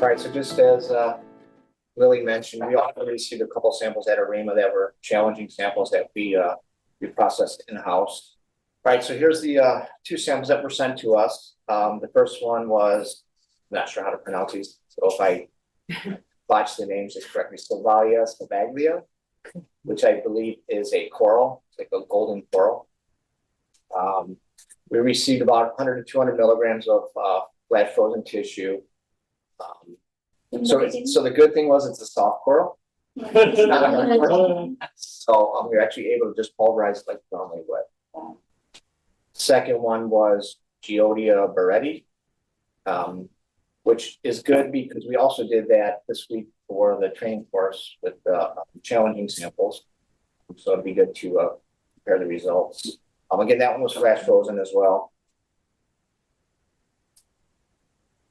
All right, so just as Lily mentioned, we also received a couple samples at Arima that were challenging samples that we processed in-house. All right, so here's the two samples that were sent to us. The first one was, I'm not sure how to pronounce these, so if I botch the names, just correct me. Sabaglia, which I believe is a coral, it's like a golden coral. We received about 100 to 200 milligrams of flash frozen tissue. So the good thing was it's a soft coral. It's not a hard coral. So we're actually able to just pulverize it like normally would. Second one was Geodia Beretti, which is good because we also did that this week for the training course with challenging samples. So it'd be good to compare the results. Again, that one was flash frozen as well.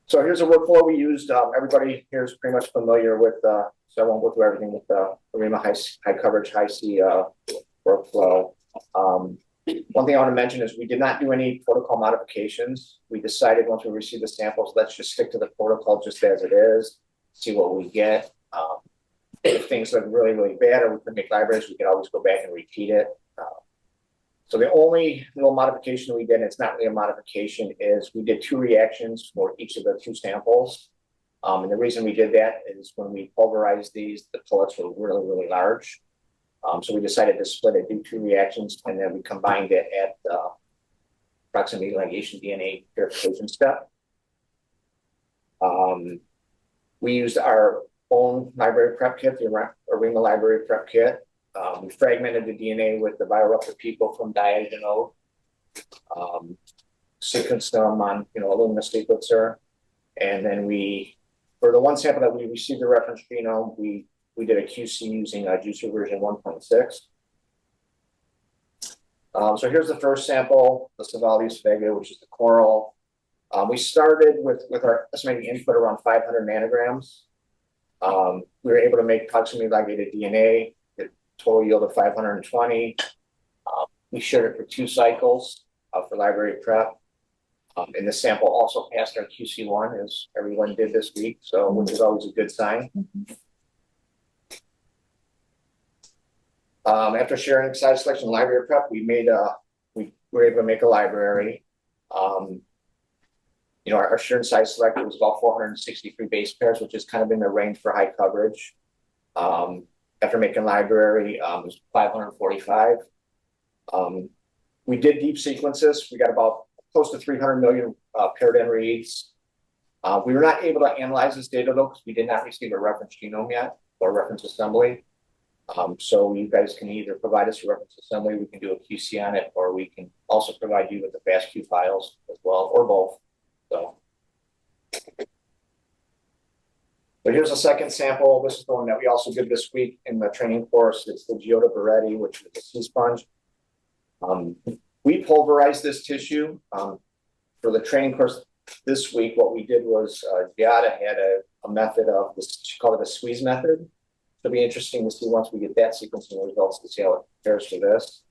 So here's a workflow we used. Everybody here is pretty much familiar with, so I won't go through everything with the Arima high coverage, HiC workflow. One thing I want to mention is we did not do any protocol modifications. We decided once we received the samples, let's just stick to the protocol just as it is, see what we get. If things look really, really bad or we can make libraries, we can always go back and repeat it. So the only little modification we did, and it's not really a modification, is we did 2 reactions for each of the 2 samples. And the reason we did that is when we pulverized these, the pellets were really, really large. So we decided to split it, do 2 reactions, and then we combined it at the proximity ligation DNA purification step. We used our own library prep kit, the Arima library prep kit. We fragmented the DNA with the viral people from Diagenode, sequenced them on, Illumina sequencer, and then for the one sample that we received the reference genome, we did a QC using juicer version 1.6. So here's the first sample, the Sabaglia, which is the coral. We started with our estimating input around 500 nanograms. We were able to make proximity ligated DNA. Total yield of 520. We shared it for 2 cycles for library prep. And the sample also passed our QC1 as everyone did this week, so which is always a good sign. After sharing size selection library prep, we were able to make a library. Our shared size select was about 463 base pairs, which is kind of in the range for high coverage. After making library, it was 545. We did deep sequences. We got about close to 300 million paired end reads. We were not able to analyze this data though, because we did not receive a reference genome yet or reference assembly. So you guys can either provide us a reference assembly, we can do a QC on it, or we can also provide you with the FASTQ files as well, or both. So here's a second sample. This is the one that we also did this week in the training course. It's the Geodia Beretti, which is a sea sponge. We pulverized this tissue. For the training course this week, what we did was Giada had a method of this, she called it a squeeze method. It'll be interesting to see once we get that sequencing results to see how it compares to this.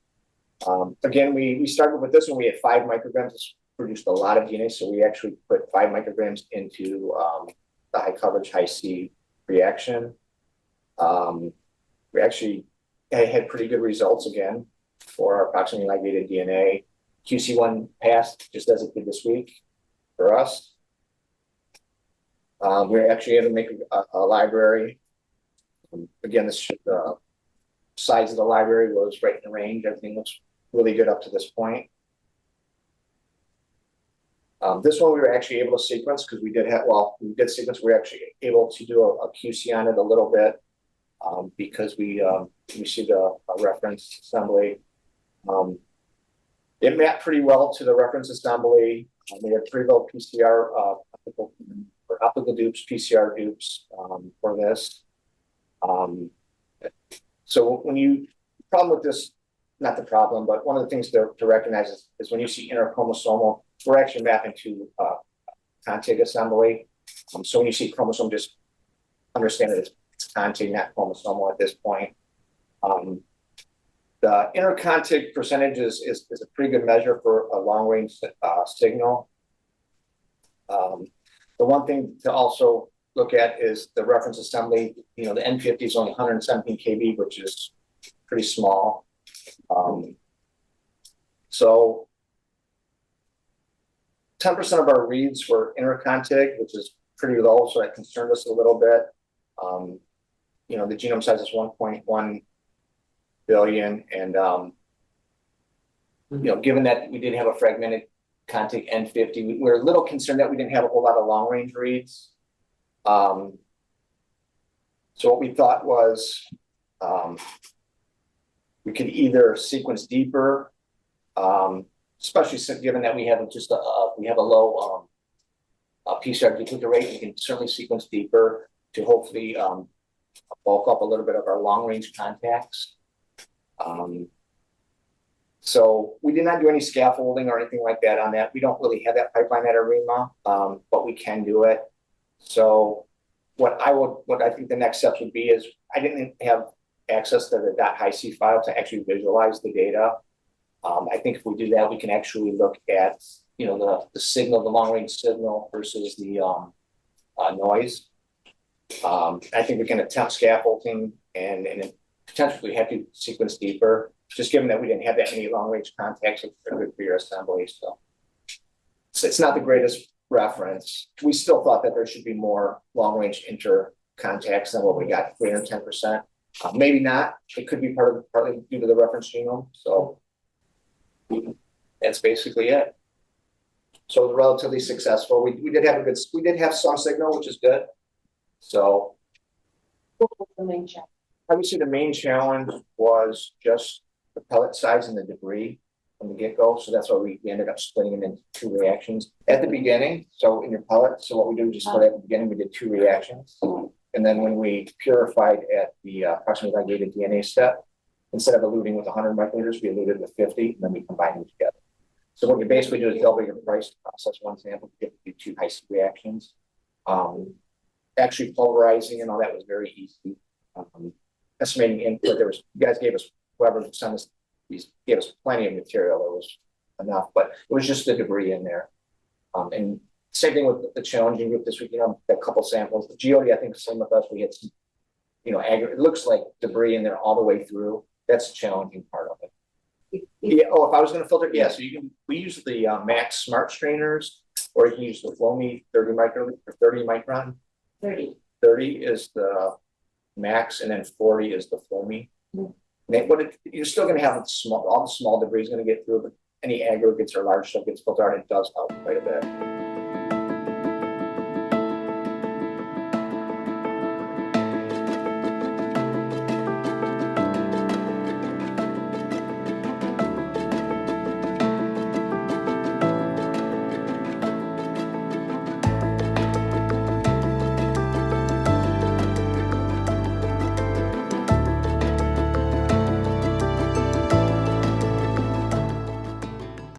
Again, we started with this one. We had 5 micrograms, produced a lot of DNA, so we actually put 5 micrograms into the high coverage, HiC reaction. We actually had pretty good results again for our proximity ligated DNA. QC1 passed just as it did this week for us. We actually had to make a library. Again, the size of the library was right in the range. Everything looks really good up to this point. This one we were actually able to sequence because we did sequence. We were actually able to do a QC on it a little bit because we received a reference assembly. It mapped pretty well to the reference assembly. We had pretty low PCR, optical dupes, PCR dupes for this. So problem with this, not the problem, but one of the things to recognize is when you see interchromosomal, we're actually mapping to contig assembly. So when you see chromosome, just understand that it's contig, not chromosomal at this point. The intercontig percentage is a pretty good measure for a long range signal. The one thing to also look at is the reference assembly. You know, the N50 is only 117 kb, which is pretty small. So 10% of our reads were intercontig, which is pretty low, so that concerned us a little bit. You know, the genome size is 1.1 billion, and you know, given that we did have a fragmented contig N50, we were a little concerned that we didn't have a whole lot of long range reads. So what we thought was we could either sequence deeper, especially given that we have just a low PCR duplicate rate. We can certainly sequence deeper to hopefully bulk up a little bit of our long range contacts. So we did not do any scaffolding or anything like that on that. We don't really have that pipeline at Arima, but we can do it. So what I think the next steps would be is I didn't have access to the .hic file to actually visualize the data. I think if we do that, we can actually look at, you know, the signal, the long range signal versus the noise. I think we can attempt scaffolding and potentially have to sequence deeper, just given that we didn't have that many long range contacts for your assembly. So it's not the greatest reference. We still thought that there should be more long range inter contacts than what we got, greater than 10%. Maybe not. It could be partly due to the reference genome. So that's basically it. So relatively successful. We did have some signal, which is good. So What was the main challenge? I would say the main challenge was just the pellet size and the debris from the get-go. So that's why we ended up splitting them into 2 reactions at the beginning. So in your pellet, so what we do is just split at the beginning, we did 2 reactions. And then when we purified at the approximately ligated DNA step, instead of eluting with 100 microliters, we eluted with 50, and then we combined them together. So what you basically do is double your price to process one sample to get the 2 HiC reactions. Actually polarizing and all that was very easy. Estimating input, you guys gave us, whoever sent us these, gave us plenty of material. There was enough, but it was just the debris in there. And same thing with the challenging group this week, you know, a couple samples. The geode, I think, same with us. We had some, you know, it looks like debris in there all the way through. That's the challenging part of it. Yeah. Oh, if I was going to filter, yeah. So we use the Max Smart Strainers, or you can use the Flomi 30 micron or 30 micron. 30. 30 is the Max, and then 40 is the Flomi. You're still going to have all the small debris is going to get through, but any aggregates or large stuff gets filtered out. It does help quite a bit.